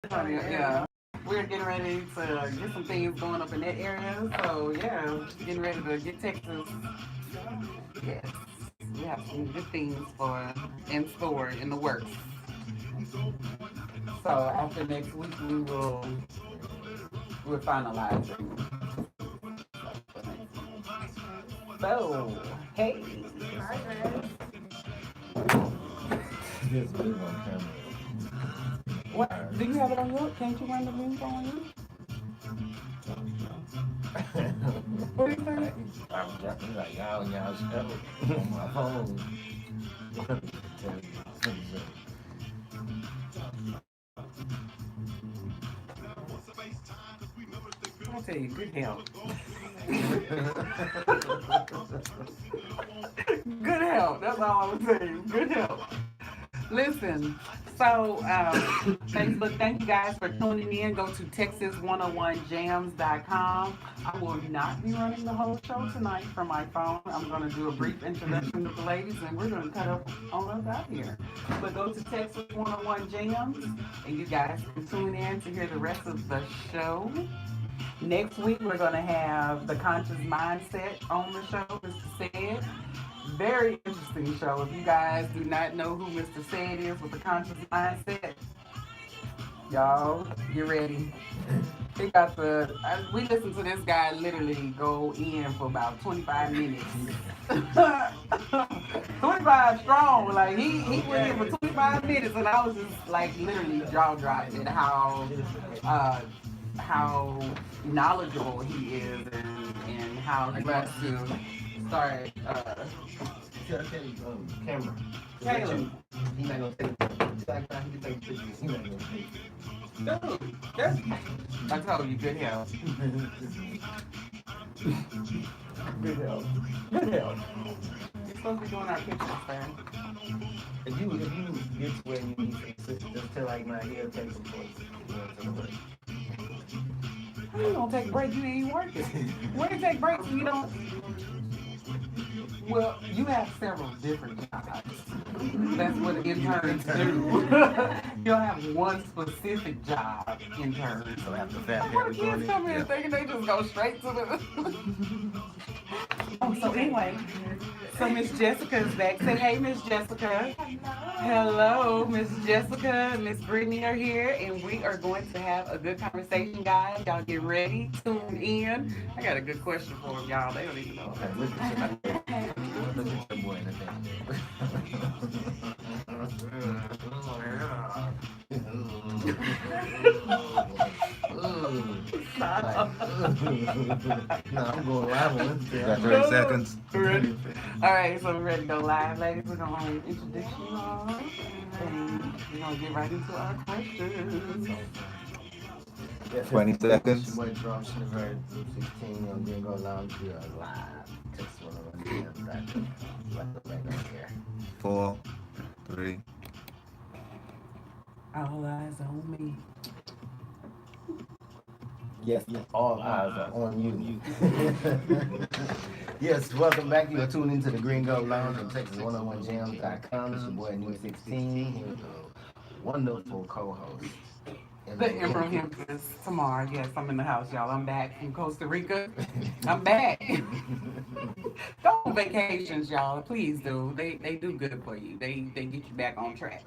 Yeah. We're getting ready to get some things going up in that area. So yeah, getting ready to get Texas. Yes. We have some good things for in store in the works. So after next week we're finalizing. So hey. Hi, Grace. This is on camera. What do you have it on your can't you run the link on you? What do you say? I'm just like y'all show on my phone. I tell you, good health. Good health. That's all I'm saying. Good health. Listen, so Facebook, thank you guys for tuning in. Go to Texas101jams.com. I will not be running the whole show tonight from my phone. I'm going to do a brief introduction with the ladies and we're going to cut up on us out here. But go to Texas 101 Jams and you guys can tune in to hear the rest of the show. Next week, we're going to have the conscious mindset on the show, Mr. Said. Very interesting show. If you guys do not know who Mr. Said is with the conscious mindset, y'all get ready. He got we listened to this guy literally go in for about 25 minutes. 25 strong. Like he went in for 25 minutes and I was just like literally jaw dropped at uh, how knowledgeable he is and how he wants to start Camera. Caleb. He not gonna take pictures. He can take pictures. He not gonna take Dude, that's, I told you, good health. Good health. Good health. You're supposed to be doing our pictures, man. If you get to where you need to just tell like my he'll take some voice. How you gonna take a break? You ain't even working. When you take breaks, you don't. Well, you have several different jobs. That's what interns do. You don't have one specific job, interns. So after that, What kids come in thinking they just go straight to the. Oh, so anyway, so Miss Jessica is back. Say hey, Miss Jessica. Hello, Miss Jessica and Miss Brittany are here, and we are going to have a good conversation, guys. Y'all get ready, tune in. I got a good question for them, y'all. They don't even know. Okay, look at your boy in the No, I'm going live on Instagram. Got 30 seconds. Ready? All right, so we're ready to go live, ladies. We're going to introduce you all, and we're going to get right into our questions. 20 seconds. Your boy Drum Shiver 16 on Gringo Lounge. We are live. Just want to run the back. Right here. 4, 3. All eyes on me. Yes, all eyes are on you. Yes, welcome back. You are tuned into the Gringo Lounge on Texas101jams.com. It's your boy New 16 here with a wonderful co-host. The Emperor Empress tomorrow. Yes, I'm in the house, y'all. I'm back from Costa Rica. I'm back. Go on vacations, y'all. Please do. They do good for you. They get you back on track.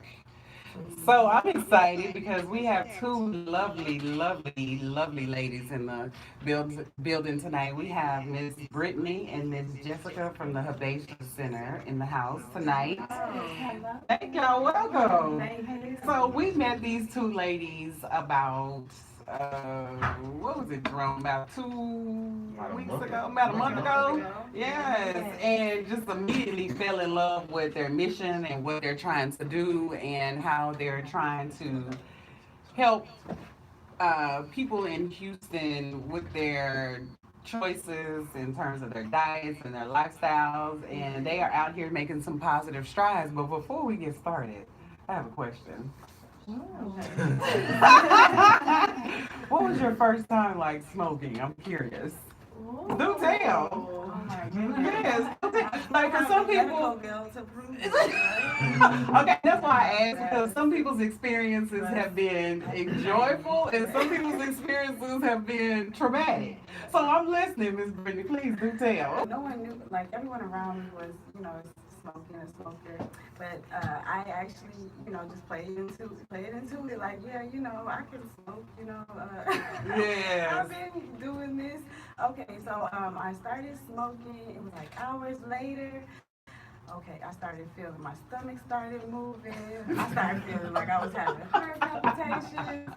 So I'm excited because we have two lovely, lovely, lovely ladies in the building tonight. We have Miss Brittany and Miss Jessica from the Herbaceous Center in the house tonight. Thank y'all. Welcome. So we met these two ladies about what was it, Jerome? About 2 weeks ago, about a month ago. Yes, and just immediately fell in love with their mission and what they're trying to do and how they're trying to help people in Houston with their choices in terms of their diets and their lifestyles, and they are out here making some positive strides. But before we get started, I have a question. What was your first time like smoking? I'm curious. Do tell. Oh my goodness. Yes. Like for some people, okay, that's why I asked because some people's experiences have been joyful and some people's experiences have been traumatic. So I'm listening, Miss Brittany. Please do tell. No one knew, like everyone around me was, smoking a smoker, but I actually, just played into it. Like, yeah, I can smoke. Yes. I've been doing this. Okay, so I started smoking. It was like hours later. Okay, I started feeling my stomach started moving. I started feeling like I was having heart palpitations.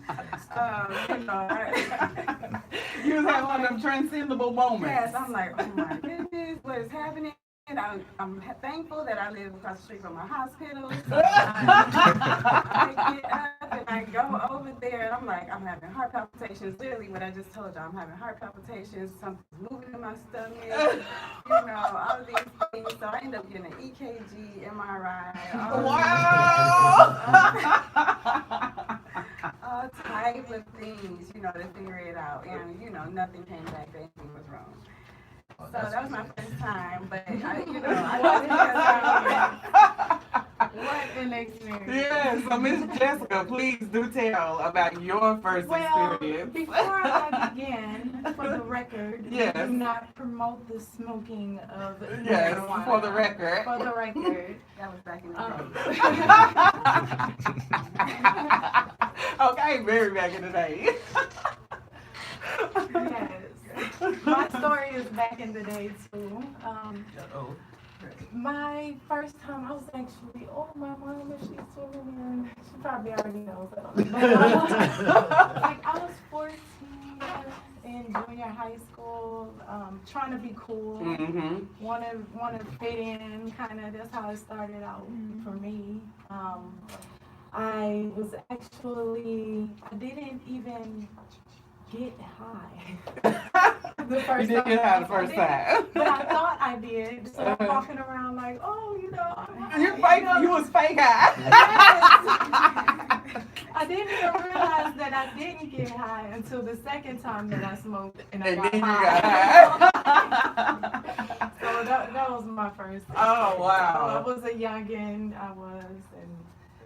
You was having one of them transcendable moments. Yes, I'm like, oh my goodness, what is happening? And I'm thankful that I live across the street from a hospital. So I get up and I go over there, and I'm like, I'm having heart palpitations. Literally, what I just told you, I'm having heart palpitations. Something's moving in my stomach. All of these things. So I end up getting an EKG, MRI. All type of things, to figure it out, and nothing came back that anything was wrong. So that was my first time, but I what an experience. Yes, so Miss Jessica, please do tell about your first experience. Before I begin, for the record, yes. do not promote the smoking of yes, marijuana. For the record. For the record. That was back in the day. Okay, very back in the day. Yes. My story is back in the day too. My first time, I was actually, my mom, if she's tuning in, she probably already knows that. Like I was 14 in junior high school, trying to be cool, want to fit in, kind of. That's how it started out for me. I was actually, I didn't even get high. The first you didn't get high the first time. But I thought I did. So I'm walking around like, You was fake high. Yes. I didn't even realize that I didn't get high until the second time that I smoked and I got then high. you got high. So that was my first experience. Oh, wow. So I was a youngin',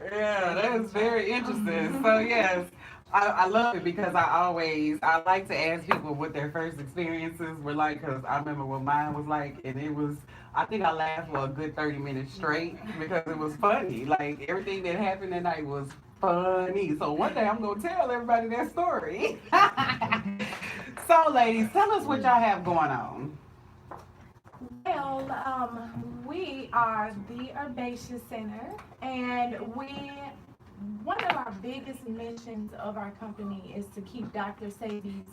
Yeah, that is very interesting. So yes, I love it because I like to ask people what their first experiences were like because I remember what mine was like and it was, I think I laughed for a good 30 minutes straight because it was funny. Like everything that happened that night was funny. So one day I'm going to tell everybody that story. So ladies, tell us what y'all have going on. Well, we are the Herbaceous Center, and one of our biggest missions of our company is to keep Dr. Sabi's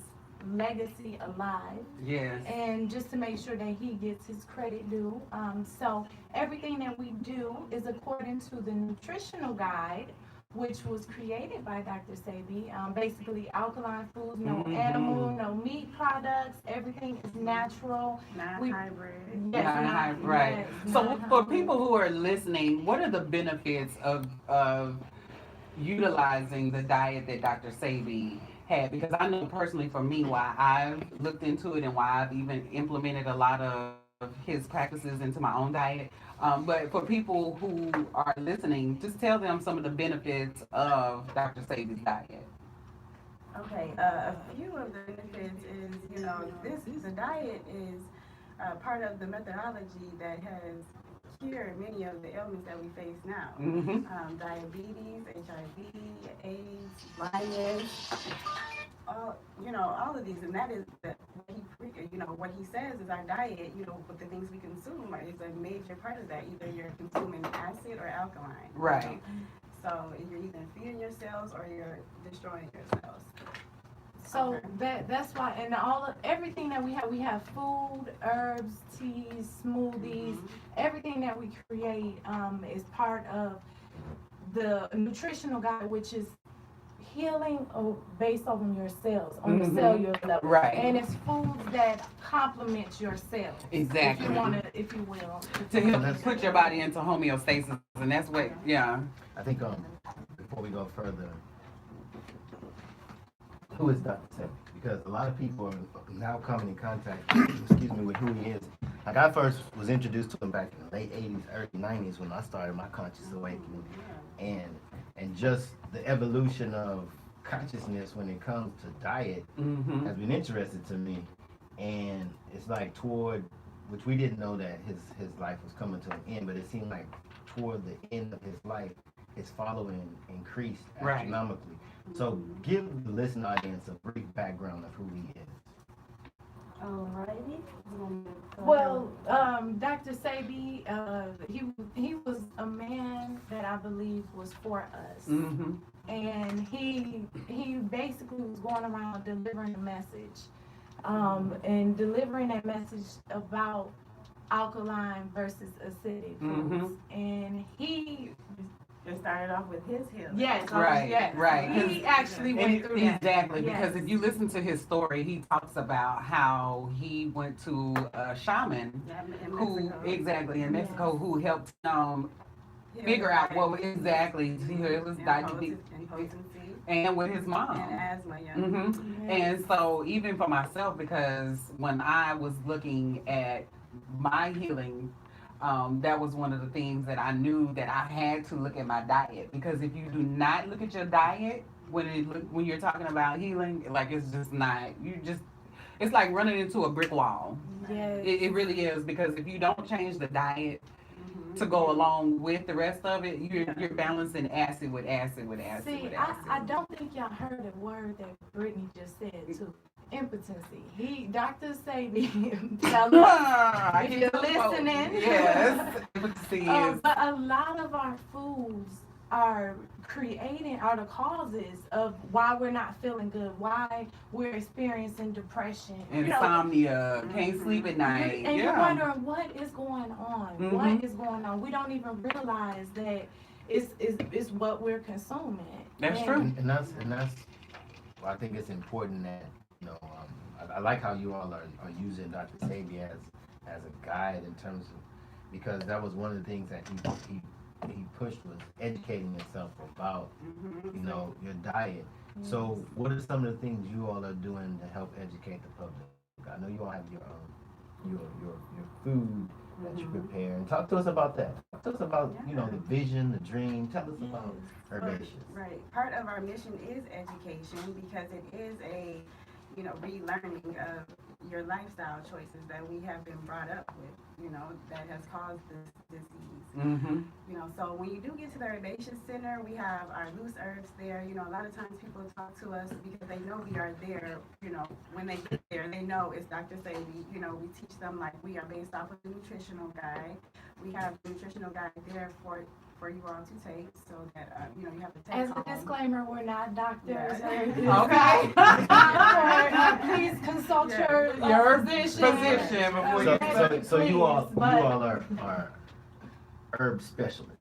legacy alive. Yes. And just to make sure that he gets his credit due. So everything that we do is according to the nutritional guide, which was created by Dr. Sabi. Basically, alkaline foods, no animal, no meat products. Everything is natural. Non-hybrid. Yes, Non-hybrid. Right. So for people who are listening, what are the benefits of utilizing the diet that Dr. Sabi had? Because I know personally for me why I've looked into it and why I've even implemented a lot of his practices into my own diet. But for people who are listening, just tell them some of the benefits of Dr. Sabi's diet. Okay, a few of the benefits is, the diet is part of the methodology that has cured many of the ailments that we face now. Diabetes, HIV, AIDS, blindness, all of these, and that is what he says is our diet, with the things we consume is a major part of that. Either you're consuming acid or alkaline. Right. So you're either feeding your cells or you're destroying your cells. So that's why, and everything that we have food, herbs, teas, smoothies, everything that we create is part of the nutritional guide, which is healing based on your cells, on the cellular level. Right. And it's foods that complement your cells. Exactly. If you will. To help put your body into homeostasis, and that's what, yeah. I think before we go further, who is Dr. Sebi? Because a lot of people are now coming in contact, with who he is. Like I first was introduced to him back in the late '80s, early '90s when I started my conscious awakening, and just the evolution of consciousness when it comes to diet Mm-hmm. has been interesting to me, and it's like toward which we didn't know that his life was coming to an end, but it seemed like toward the end of his life, his following increased Right. astronomically. So give the listening audience a brief background of who he is. Alrighty. Well, Dr. Sabi, he was a man that I believe was for us, Mm-hmm. and he basically was going around delivering a message, and delivering that message about alkaline versus acidic foods, and he It started off with his healing. yes, Right, yes, right. he actually went through that. Exactly, Yes. because if you listen to his story, he talks about how he went to a shaman Yeah, in who Mexico. exactly in Mexico Yes. who helped Heal figure his out what diabetes. exactly to heal his And diabetes potency and with his and mom. asthma, yeah. Mm-hmm. And so even for myself, because when I was looking at my healing, that was one of the things that I knew that I had to look at my diet, because if you do not look at your diet when you're talking about healing, like it's just not it's like running into a brick wall. Yes. It really is, because if you don't change the diet Mhm. to go along with the rest of it, you're balancing acid with acid with acid See, with acid. I don't think y'all heard a word that Brittany just said too. Impotency. Dr. Sabi, tell us if you're listening. Yes. Impotency is. But a lot of our foods are the causes of why we're not feeling good, why we're experiencing depression. Insomnia, can't sleep at night. And you're Yeah. wondering what is going on. Mhm. What is going on? We don't even realize that it's what we're consuming. That's And- true. And that's well, I think it's important that I like how you all are using Dr. Sabi as a guide in terms of, because that was one of the things that he pushed was educating yourself about your diet. So what are some of the things you all are doing to help educate the public? I know you all have your food that you prepare, and talk to us about that. Talk to us about the vision, the dream. Tell us about Herbaceous. Right. Part of our mission is education, because it is a relearning of your lifestyle choices that we have been brought up with, that has caused this disease. Mm-hmm. So when you do get to the Herbaceous Center, we have our loose herbs there. A lot of times people talk to us because they know we are there. When they get there, they know it's Dr. Sabi. We teach them, like, we are based off of the nutritional guide. We have the nutritional guide there for you all to take, so that you have to take As a home. disclaimer, we're not doctors. Okay. Please consult your Your physician. physician before you. So you all But- are herb specialists.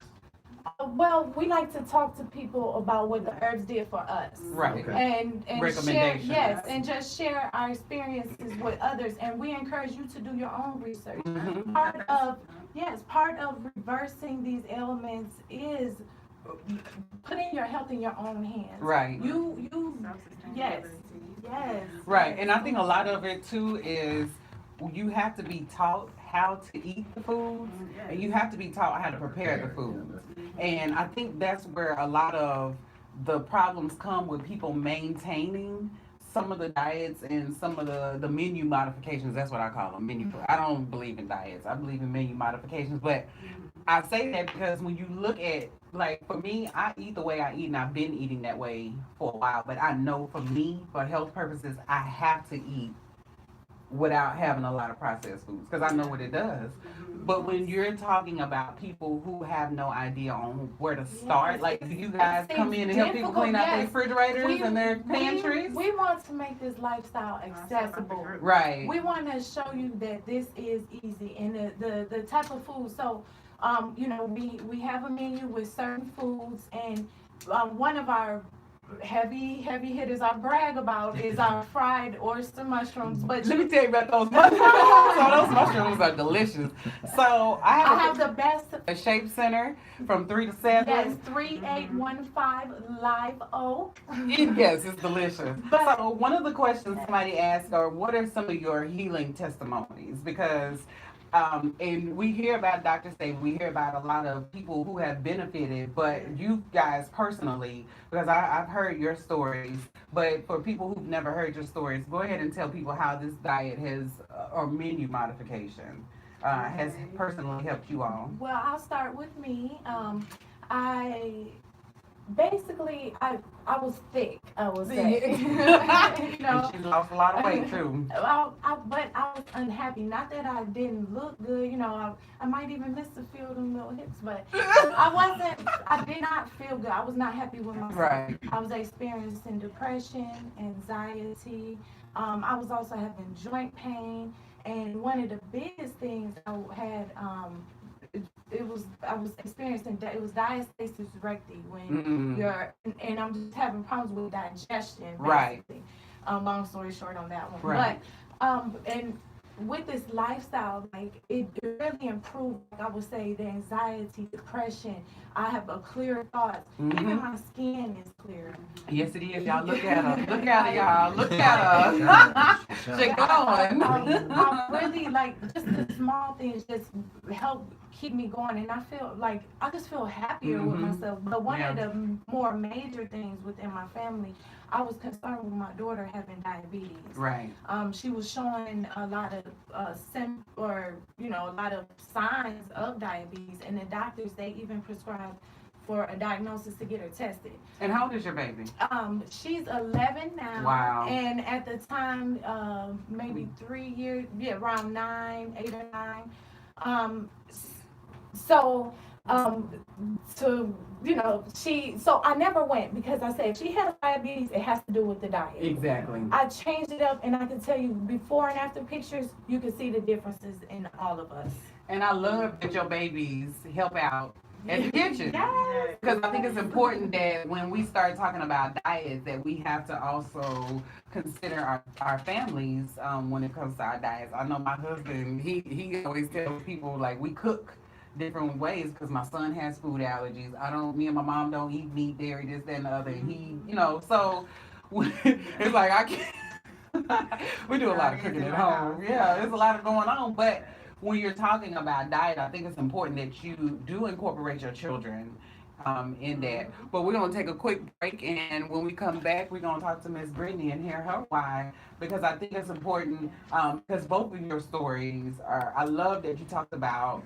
Well, we like to talk to people about what the herbs did for us. Right. Okay. And share, Recommendations. yes, and just share our experiences with others. And we encourage you to do your own research. Mhm. Part of reversing these ailments is putting your health in your own hands. Right. You, yes, Self-sustainability. yes. Right. And I think a lot of it too is you have to be taught how to eat the foods, and you have to be taught how to prepare the foods. And I think that's where a lot of the problems come with people maintaining some of the diets and some of the menu modifications. That's what I call them, menu. I don't believe in diets. I believe in menu modifications. But I say that because when you look at, like, for me, I eat the way I eat, and I've been eating that way for a while. But I know for me, for health purposes, I have to eat without having a lot of processed foods, because I know what it does. But when you're talking about people who have no idea on where to start, Yes, like, do you guys it come in and help people difficult, clean out their yes. refrigerators and their pantries? We want to make this lifestyle accessible. Right. We want to show you that this is easy, and the type of food. So, we have a menu with certain foods, and one of our heavy hitters I brag about is our fried oyster mushrooms. But Let me tell you about those mushrooms. So those mushrooms are delicious. So I I have have the best. a Shape Center from 3 to 7. Yes, 3815 Live Oak. Yes, it's delicious. But- So one of the questions somebody asked are, what are some of your healing testimonies? Because And we hear about Dr. Stable, we hear about a lot of people who have benefited, but you guys personally, because I've heard your stories, but for people who've never heard your stories, go ahead and tell people how this diet has, or menu modification, has personally helped you all. Well, I'll start with me. I basically I was thick, I would say. You And know, she's lost a lot of weight too. but I was unhappy. Not that I didn't look good, you know. I might even miss a few of them little hips, but I did not feel good. I was not happy with myself. Right. I was experiencing depression, anxiety. I was also having joint pain, and one of the biggest things I had, it was I was experiencing that it was diastasis recti when Mm-mm. and I'm just having problems with digestion Right. basically. Long story short on that one. Right. But and with this lifestyle, like it really improved, like I would say, the anxiety, depression. I have a clearer thoughts. Even my skin is clearer. Yes, it is. Y'all look at her. Look at her, y'all. Look at her. She going. I really like just the small things just help keep me going, and I feel like I just feel happier with myself. But one of the more major things within my family, I was concerned with my daughter having diabetes. Right. She was showing a lot of a lot of signs of diabetes, and the doctors, they even prescribed for a diagnosis to get her tested. And how old is your baby? She's 11 now. Wow. And at the time, maybe 3 years, around 8 or 9. So, so I never went because I said if she has diabetes, it has to do with the diet. Exactly. I changed it up, and I can tell you before and after pictures, you can see the differences in all of us. And I love that your babies help out at the kitchen. Yes. Because I think it's important that when we start talking about diets, that we have to also consider our families when it comes to our diets. I know my husband, he always tells people, like, we cook different ways because my son has food allergies. Me and my mom don't eat meat, dairy, this, that, and the other. And he, so it's like I can't. We do a lot of cooking at home. Yeah, there's a lot of going on. But when you're talking about diet, I think it's important that you do incorporate your children in that. But we're going to take a quick break, and when we come back, we're going to talk to Miss Brittany and hear her why, because I think it's important, because both of your stories I love that you talked about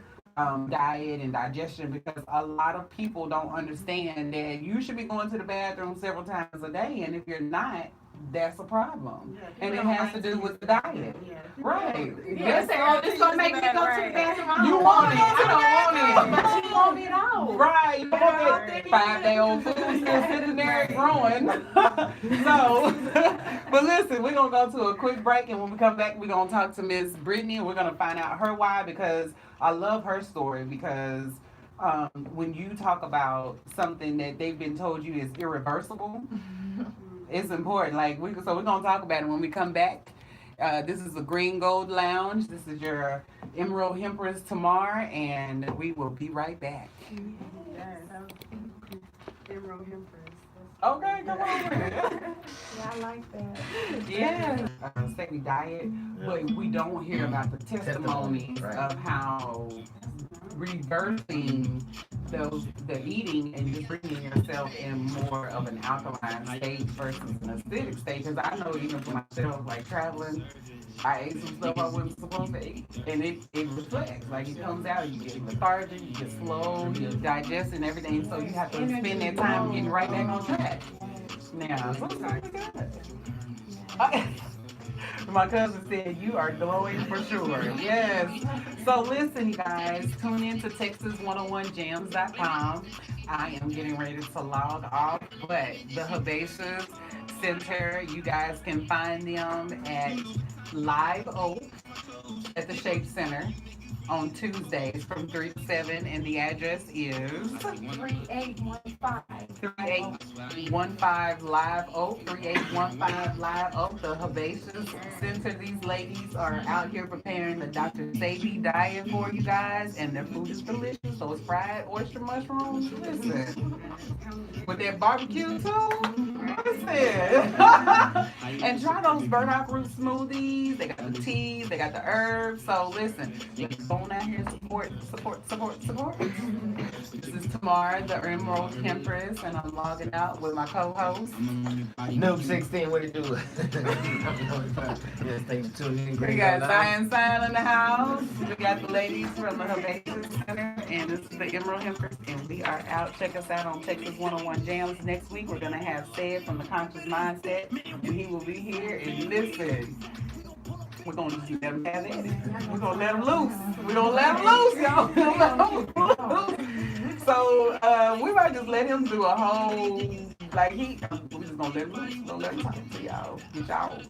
diet and digestion, because a lot of people don't understand that you should be going to the bathroom several times a day, and if you're not, that's a problem. And it has to do with the diet. Right. Yeah, it's going to make me go to the bathroom. You want it. I don't want it. But you want it out. Right. You want that 5-day-old food still sitting there growing. So, but listen, we're going to go to a quick break, and when we come back, we're going to talk to Miss Brittany, and we're going to find out her why, because I love her story, because when you talk about something that they've been told you is irreversible, it's important. So we're gonna talk about it when we come back. This is the Green Gold Lounge. This is your Emerald Empress Tamar, and we will be right back. Yes, Emerald Empress. Okay, come on. Yeah, I like that. Yeah. Say we diet, but we don't hear about the testimonies of how reversing the eating and just bringing yourself in more of an alkaline state versus an acidic state. Because I know even for myself, like traveling, I ate some stuff I wasn't supposed to eat, and it reflects. Like it comes out, you get lethargic, you get slow, you're digesting everything, so you have to spend that time getting right back on track. Now, sometimes my cousin said, you are glowing for sure. Yes. So listen, you guys, tune in to Texas101jams.com. I am getting ready to log off, but the Herbaceous Center, you guys can find them at Live Oak at the Shape Center on Tuesdays from 3 to 7, and the address is 3815 Live Oak, 3815 Live Oak, the Herbaceous Center. These ladies are out here preparing the Dr. Sadie diet for you guys, and their food is delicious. So it's fried oyster mushrooms. Listen, with that barbecue too. Listen, And try those burdock root smoothies. They got the teas, they got the herbs. So listen, let's go on out here and support. This is Tamara, the Emerald Empress, and I'm logging out with my co-host. Noob 16, what it do? Yes, thanks for tuning in. We got Zion Sign in the house. We got the ladies from the Hibiscus Center, and this is the Emerald Empress, and we are out. Check us out on Texas 101 Jams next week. We're gonna have Sid from the Conscious Mindset, and he will be here. And listen, we're gonna just let him have it. We're gonna let him loose. We're gonna let him loose, y'all. We're gonna let him loose. So we might just let him do a whole like we just gonna let him loose. We're gonna let him talk to y'all. Get y'all.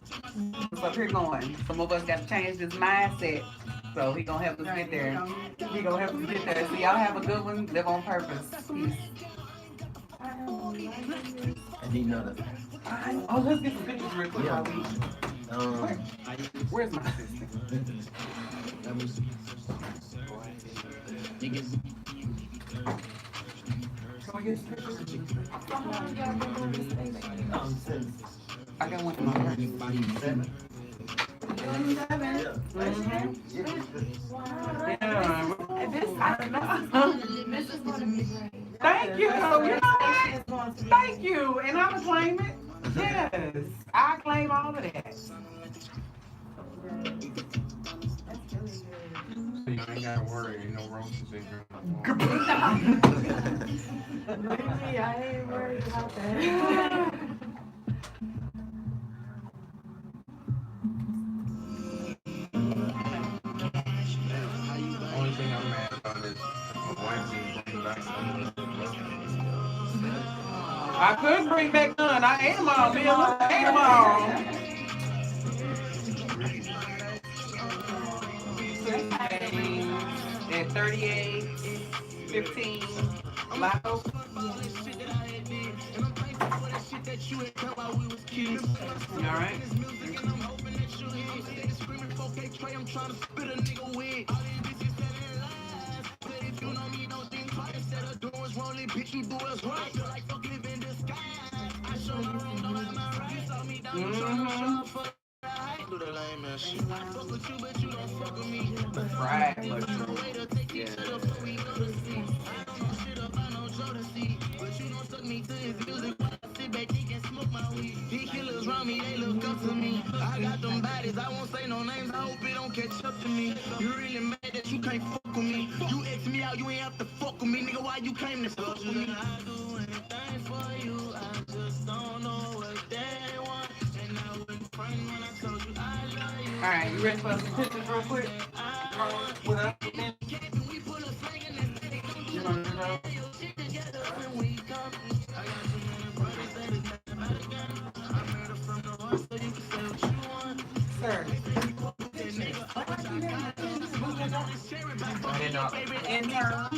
So here going. Some of us got to change this mindset. So he gonna help us get there. He gonna help us get there. So y'all have a good one. Live on purpose. Peace. I need another. Oh, let's get some pictures real quick while we. Where's my assistant? Can we get some pictures? I got one in my purse. 7. This is going to be great. Thank you. You know what? Thank you. And I'm gonna claim it. Yes. I claim all of that. So you ain't gotta worry, ain't no roses in here. Maybe I ain't worried about that. Only thing I'm mad about is my wife didn't bring back some of the I could bring back none. I am all, Bill. I am all. 16 at 38, 15. Lotto. All right. Fried mushroom. Yeah. These killers around me, they look up to me. I got them bodies, I won't say no names, I hope it don't catch up to me. You really mad that you can't fuck with me. You X me out, you ain't have to fuck with me, nigga. Why you came to fuck with me? I do anything for you, I just don't know what they want. And I wouldn't friend when I told you I love you. All right, you ready for some pictures real quick? What up? You gonna do that? Sir. In her.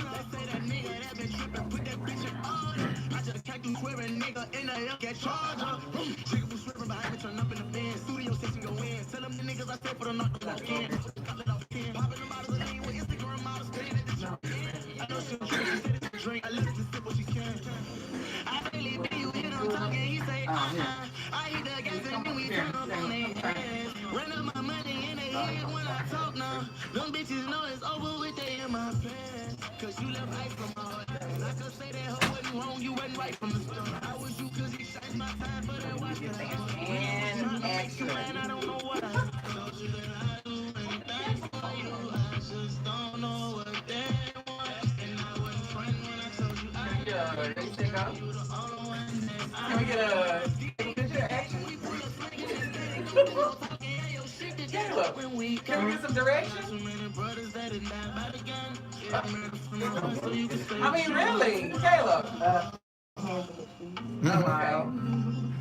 Drink, I listen to what she can. I really be you hear them talking, he say, I eat the gas and then we turn up on their ass. Run up my money in their head when I talk now. Them bitches know it's over with, they in my pants. Cause you left ice from my heart. And I could say that hoe wasn't wrong, you wasn't right from the start. I was you cause you shine my time for that watch. And action. Man, I don't know what I told you that I do anything for you. I just don't know what they want. And I wasn't friend when I told you I Ready, set, go. Can we get a picture action? Caleb, can we get some direction? I mean, really, Caleb. Okay.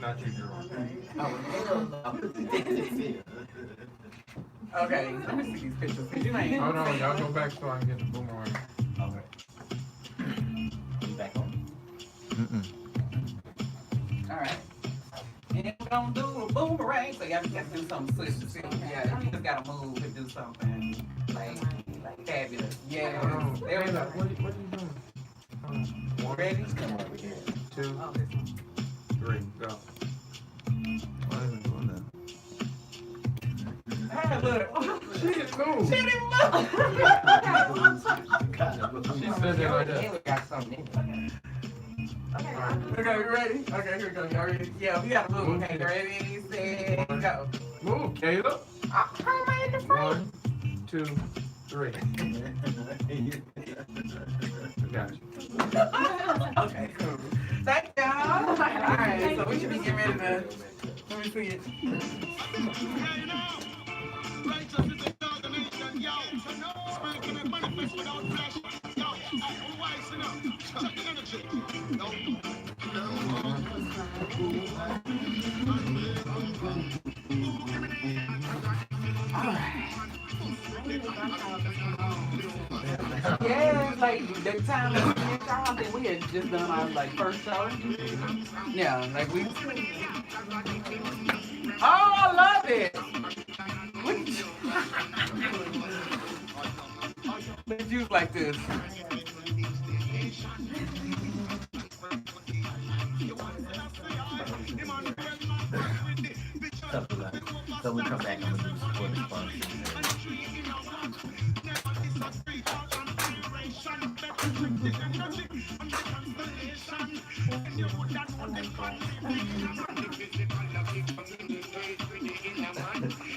Not you, girl. Okay, let me see these pictures. Cause you ain't. Hold on, y'all go back so I can get the boomerang. Okay. You back on? All right. And we're gonna do a boomerang. So y'all just got to do something switch. Yeah, you just gotta move and do something like fabulous. Yeah. Hold on. There we go. What are you doing? One, Ready? 2, Oh, this one. 3, go. Why is it doing that? look. She didn't move. She didn't move. She said that right there. Taylor got something in it. Okay, we ready? Okay, here we go. Y'all ready? Yeah, we gotta move. Okay, ready, set, go. Move, Caleb. One, two, three. Got you. Okay, cool. Thank y'all. All right, so we should be getting ready to. Let me see it. Yeah, like the time that we met y'all, I think we had just done our like first show. Yeah, like we. Oh, I love it. Let's use like this. So we come back, I'm gonna do support response.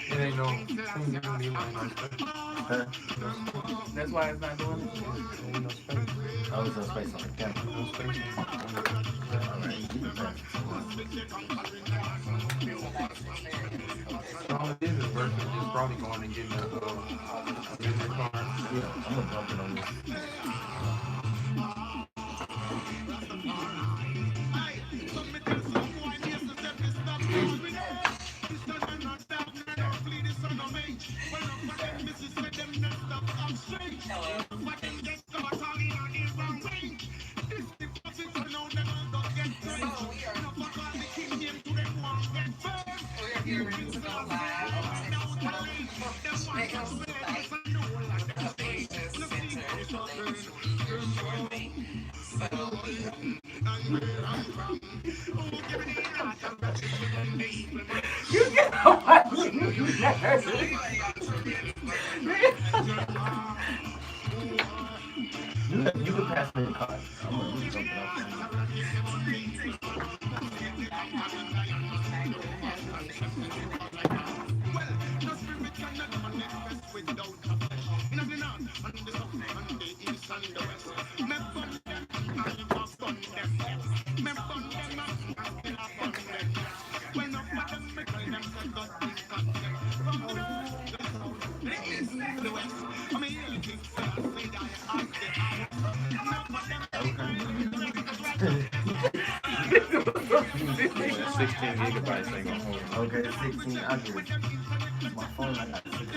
It ain't no. Huh? That's why it's not doing it. Ain't no space. Oh, there's no space on the camera. No space. Alright, you can pass All it is versus just probably going and getting a business card. Yeah, I'm gonna bump it on this. You get on my nerves. You can pass me the card. I'm gonna do something else. Yeah, 16 gigabytes ain't gonna hold it. Okay, 16. I'll get it. My phone, I got 16.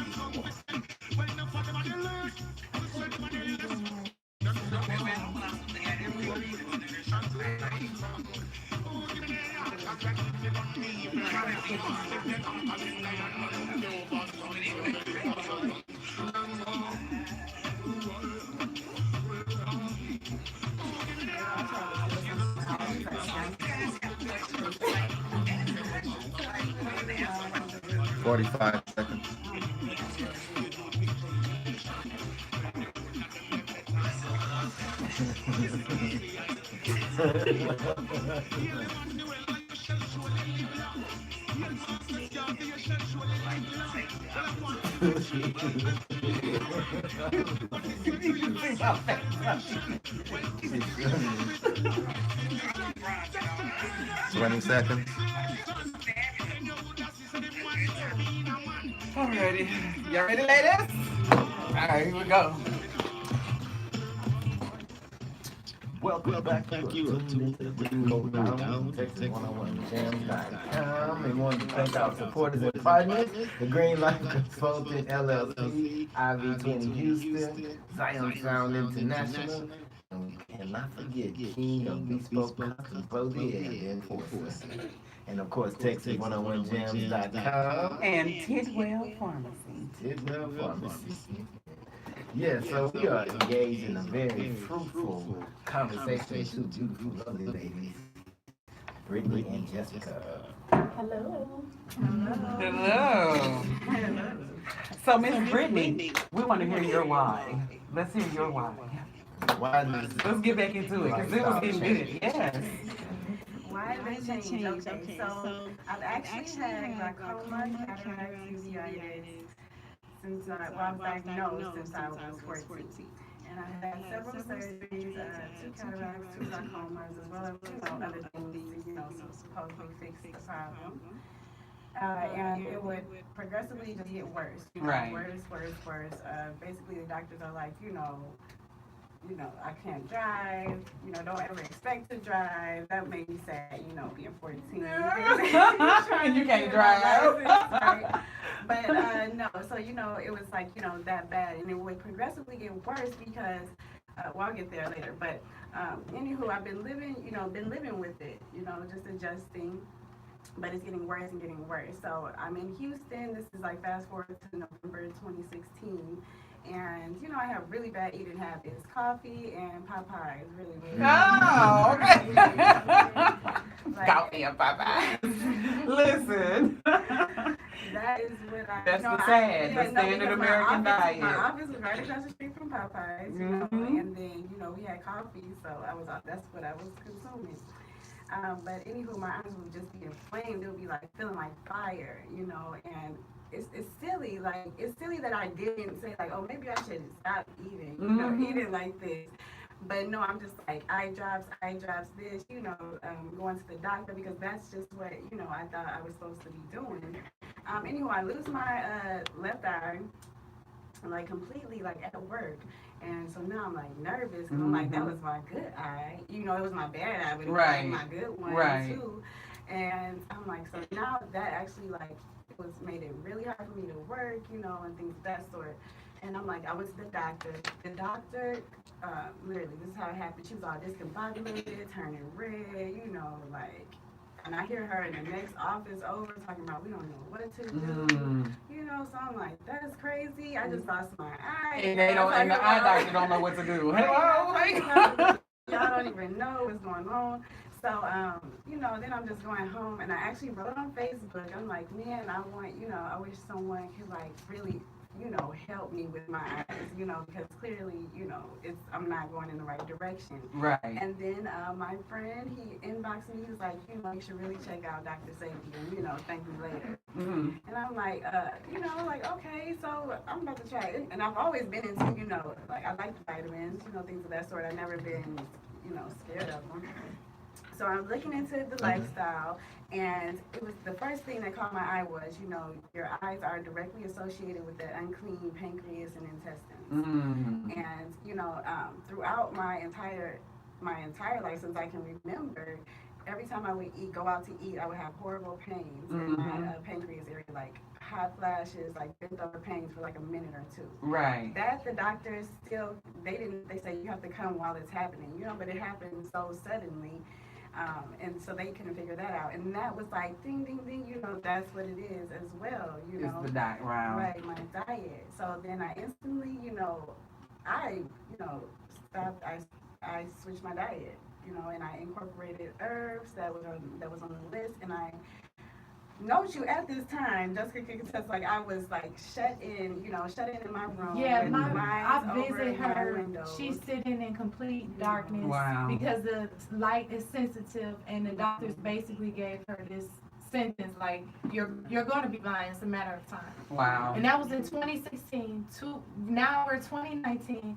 Forty-five seconds. Twenty seconds. Alrighty. Y'all ready, ladies? Alright, here we go. Welcome back to Texas 101 Jams.com. We want to thank our supporters and partners, the Green Life Consultant LLC, IV20 Houston, Zion Sound International, and we cannot forget King of Bespoke Custom Pro the Enforcer. And of course, Texas101Jams.com. And Tidwell Pharmacy. Tidwell Pharmacy. Yeah, so we are engaged in a very fruitful conversation with two beautiful, lovely ladies, Brittany and Jessica. Hello. Hello. So, Miss Brittany, we want to hear your why. Let's hear your why. Why does Let's get back into it because it was getting good. Yes. Why the change? Okay, so I've actually had glaucoma, cataracts, uveitis since I was diagnosed since I was 14. And I had several surgeries, 2 cataracts, 2 glaucomas, as well as, other things to, supposedly fix the problem. And it would progressively just get worse, Right. worse. Basically, the doctors are like, I can't drive, don't ever expect to drive. That made me sad, being 14. And you can't drive. Right? But no, so, it was like, that bad. And it would progressively get worse because, well, I'll get there later. But anywho, I've been living with it, just adjusting. But it's getting worse and getting worse. So I'm in Houston. This is like fast forward to November 2016. And, I have really bad eating habits. Coffee and Popeyes, really, really. Oh, okay. Like, Coffee and Popeyes. Listen. That is what I. That's the sad, the standard because American diet. My office was right across the street from Popeyes, and then we had coffee, so that's what I was consuming. But anywho, my eyes would just be inflamed. It would be like feeling like fire, and it's silly. Like, it's silly that I didn't say like, oh, maybe I should stop eating, eating like this. But no, I'm just like eye drops, this, going to the doctor because that's just what, I thought I was supposed to be doing. Anyway, I lose my left eye, like completely, like at work. And so now I'm like nervous because I'm like, that was my good eye. It was my bad eye, but it was my good one too. And I'm like, so now that actually like made it really hard for me to work, and things of that sort. And I'm like, I went to the doctor. The doctor, literally, this is how it happened. She was all discombobulated, turning red, and I hear her in the next office over talking about we don't know what to do. So I'm like, that's crazy. I just lost my eye. And they don't, and the eye doctor don't know what to do. Hello, y'all don't even know what's going on. So, then I'm just going home, and I actually wrote on Facebook. I'm like, man, I wish someone could like really, help me with my eyes, because clearly, I'm not going in the right direction. Right. And then my friend, he inboxed me. He was like, you should really check out Dr. Sadie, and thank me later. Mm-hmm. And I'm like, okay, so I'm about to try it. And I've always been into, like I like the vitamins, things of that sort. I've never been, scared of them. So I'm looking into the lifestyle, and it was the first thing that caught my eye was, your eyes are directly associated with the unclean pancreas and intestines. Mm-hmm. And throughout my entire life, since I can remember, every time I would go out to eat, I would have horrible pains in my pancreas area, like hot flashes, like bent over pains for like a minute or two. Right. That the doctors still, they say you have to come while it's happening, but it happened so suddenly. And so they couldn't figure that out. And that was like, ding, ding, ding, that's what it is as well, It's the diet, wow. Right, my diet. So then I instantly, I stopped, I switched my diet, and I incorporated herbs that was on the list. And I note you at this time, Jessica can attest, like I was like shut in in my room. Yeah, with I blinds over visit my her. windows. She's sitting in complete darkness Wow. because the light is sensitive, and the doctors basically gave her this sentence like you're going to be blind. It's a matter of time. Wow. And that was in 2016. Now we're 2019.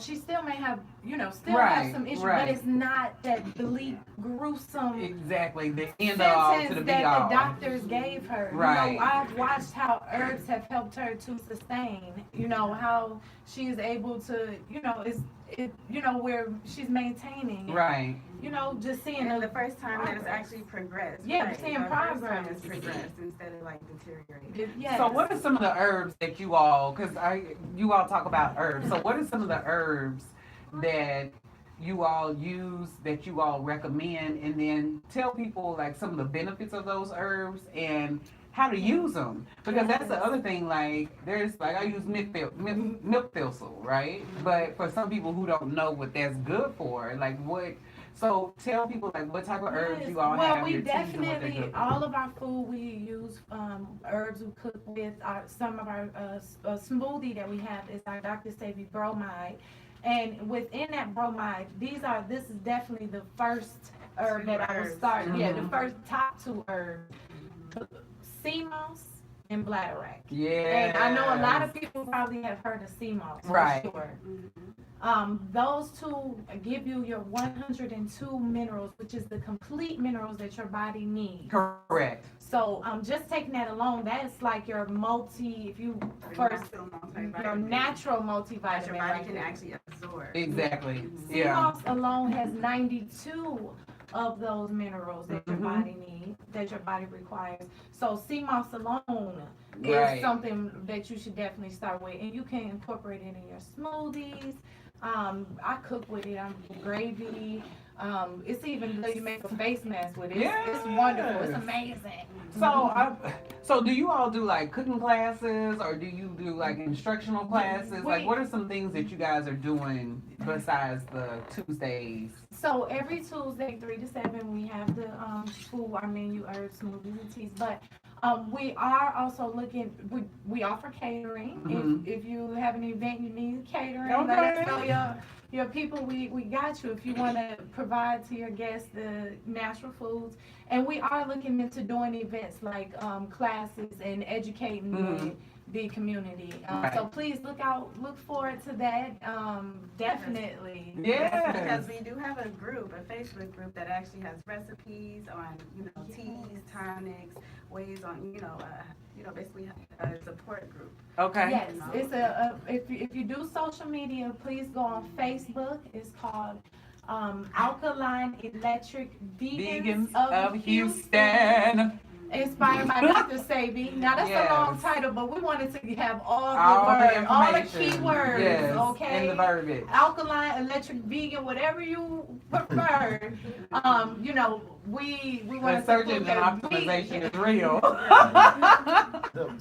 She still may have, have some issues, but it's not that bleak, gruesome Exactly, the end all to the be that all. the doctors gave her. Right. I've watched how herbs have helped her to sustain. How she is able to, where she's maintaining. Right. Just seeing And the first time that it's actually progressed. Yeah, right. seeing The first time progress. it's progressed instead of like deteriorating. Yes. So what are some of the herbs that you all, you all talk about herbs, so what are some of the herbs that you all use, that you all recommend, and then tell people like some of the benefits of those herbs and how to use them, because that's the other thing, like there's like I use milk thistle, right? But for some people who don't know what that's good for, like what, So tell people like what type of herbs Yes. you all Well, have. we your teas and what they definitely, cook with. all of our food, we use herbs we cook with. Some of our smoothie that we have is our Dr. Savvy bromide. And within that bromide, this is definitely the first herb Two that I will herbs. start. Yeah, the Mhm. first top two herbs, sea moss and bladderwrack. Yeah. And I know a lot of people probably have heard of sea moss, for Right. sure. Mhm. Those two give you your 102 minerals, which is the complete minerals that your body needs. Correct. So, just taking that alone, that's like your if you first, Natural your multivitamin natural that multivitamin your body right can there. actually absorb. Exactly. Sea Yeah. moss alone has 92 of those minerals that your Mhm. body needs, that your body requires. So sea moss alone Right. is something that you should definitely start with, and you can incorporate it in your smoothies. I cook with it. I'm gravy. It's even good. You make a face mask with it. It's wonderful. It's Yes. amazing. So do you all do like cooking classes or do you do like instructional classes? Like what are some things that you guys are doing besides the Tuesdays? So every Tuesday, 3 to 7, we have the food, our menu, herbs, smoothies, and teas. But we are also looking. We offer catering. Mhm. If you have an event you need catering, Okay. let us know your people. We got you. If you want to provide to your guests the natural foods, and we are looking into doing events like classes and educating the community. Right. So please look forward to that. Definitely. Yes. Because we do have a group, a Facebook group that actually has recipes on, teas, tonics, ways on, basically a support group. Okay. Yes, it's if you do social media, please go on Facebook. It's called Alkaline Electric Vegans Vegans of Houston. Inspired by Dr. Savvy. Now that's a long Yes. title, but we wanted to have all the All words, the all the information. keywords, Yes. okay? And the verbiage. Alkaline, electric, vegan, whatever you prefer. We The want to search engine optimization is real.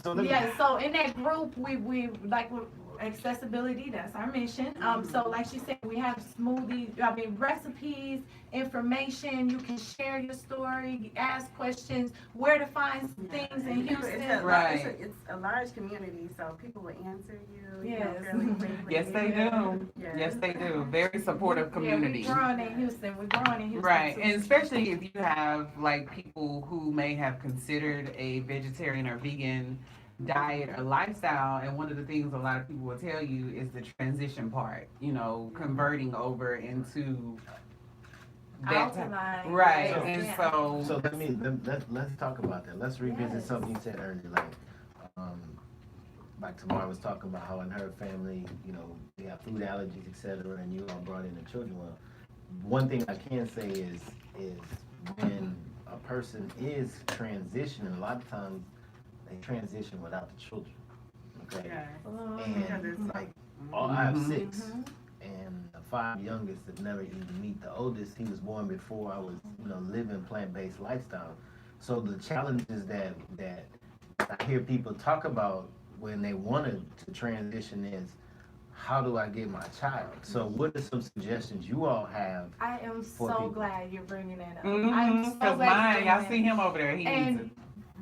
So let me, Yeah, so in that group, we like accessibility, that's our mission. So like she said, we have recipes, information, you can share your story, ask questions, where to find things in Houston. Right. It's a large community, so people will answer you. Yes. Fairly quickly. Yes, they do. Yes. Yes, they do. Very supportive community. Yeah, we're growing in Houston. We're growing in Houston. Right, too. and especially if you have like people who may have considered a vegetarian or vegan diet or lifestyle, and one of the things a lot of people will tell you is the transition part, converting over into that type. Alkaline. Right, So- and Yeah. so let's talk about that. Let's revisit Yes. something you said earlier, like Tamara was talking about how in her family, they have food allergies, etc., and you all brought in the children. Well, one thing I can say is when a person is transitioning, a lot of times they transition without the children. Okay. Yeah. And it's- like, I have Mhm. 6, Mhm. and the 5 youngest have never even meet the oldest. He was born before I was, living plant-based lifestyle. So the challenges that I hear people talk about when they wanted to transition is, how do I get my child? So what are some suggestions you all have? I am For so people. glad you're bringing that up. I'm so Because glad mine, you're I bringing see him over there. He needs it.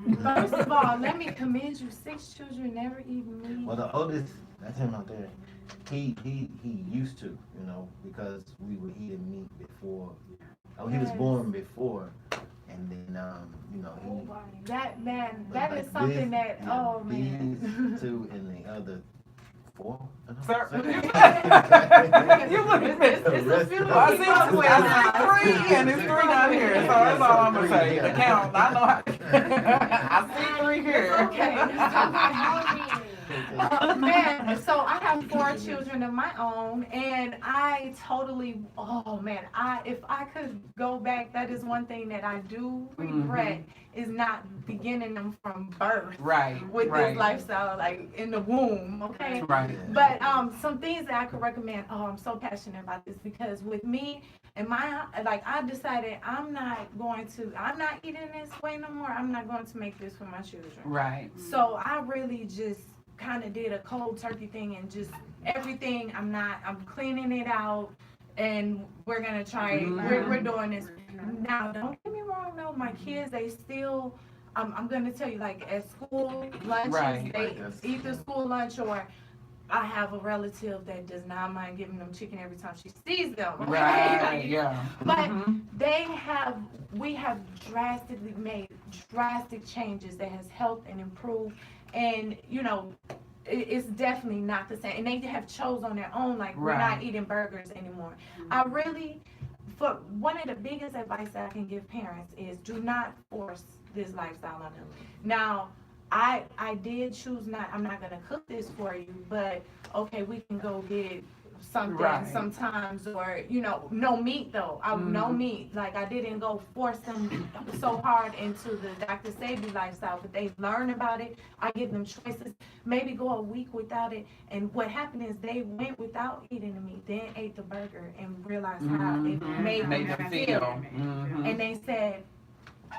And first of all, let me commend you. 6 children, never even meet. Well, the oldest, that's him out there. He used to, because we were eating meat before. Oh, he was Yes. born before, and then That is something that, oh man. These 2 and the other 4. Sir. Sir. You look at this. It's a few I see, people I see 3, and it's 3 down here. So that's all I'm gonna say. The count, I know how. I see 3 here. Okay. Man, so I have 4 children of my own, and I totally, if I could go back, that is one thing that I do regret is not beginning them from birth Right. with right. this lifestyle, like in the womb, okay? Right. But some things that I could recommend. Oh, I'm so passionate about this because with me and I decided I'm not eating this way no more. I'm not going to make this for my children. Right. So I really just kind of did a cold turkey thing and just everything. I'm cleaning it out. and we're gonna try. We're doing this now. Don't get me wrong, though. My kids, they still. I'm gonna tell you, like at school lunches, Right. they eat the school lunch, or I have a relative that does not mind giving them chicken every time she sees them. Right, yeah. But Mhm. we have drastically made drastic changes that has helped and improved, and it's definitely not the same. And they have chose on their own, like we're not Right. eating burgers anymore. I really, for one of the biggest advice that I can give parents is do not force this lifestyle on them. Now, I did choose not. I'm not gonna cook this for you, but okay, we can go get something Right. sometimes, or no meat though. No meat. Like I didn't go force them so hard into the Dr. Sabi lifestyle, but they learn about it. I give them choices. Maybe go a week without it. And what happened is they went without eating the meat, then ate the burger, and realized how it made them feel. And they said,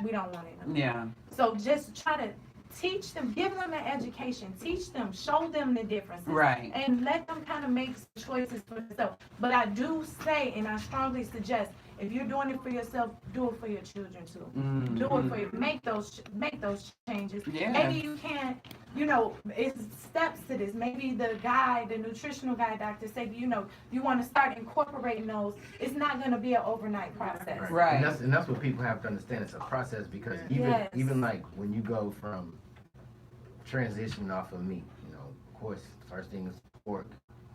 we don't want it. Yeah. So just try to teach them, give them an education, teach them, show them the differences. Right. And let them kind of make choices for themselves. But I do say, and I strongly suggest, if you're doing it for yourself, do it for your children too. Do it for you. Make those changes. Yeah. Maybe you can't, it's steps to this. Maybe the nutritional guy, Dr. Sabi, you want to start incorporating those. It's not going to be an overnight process. Right. And that's what people have to understand. It's a process, because even like when you go from transitioning off of meat, of course, first thing is pork,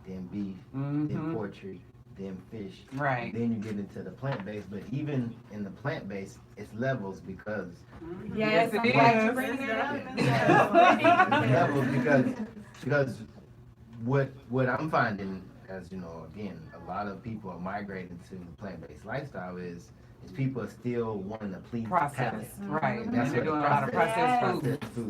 then beef, then poultry, then fish. Right. Then you get into the plant-based, but even in the plant-based, it's levels, because Yes, it I'm glad you is. bring that up. it's levels because what I'm finding, as again, a lot of people are migrating to the plant-based lifestyle is people are still wanting to please the Process. palate. Right. And that's They're what doing a lot of processed food. processed food